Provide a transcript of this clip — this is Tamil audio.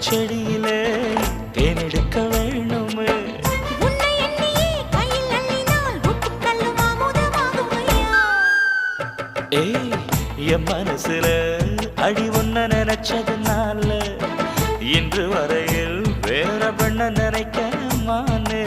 செடியிலே தேனெடுக்க வேணுமே. உன்னை எண்ணியே கையில் அள்ளினால் உப்புக்கல்லும் அமுதமாகுமையா. ஏய் என் மனசுல அடி ஒன்ன நினைச்சதுனால இன்று வரையில் வேற பண்ண நினைக்க மானே.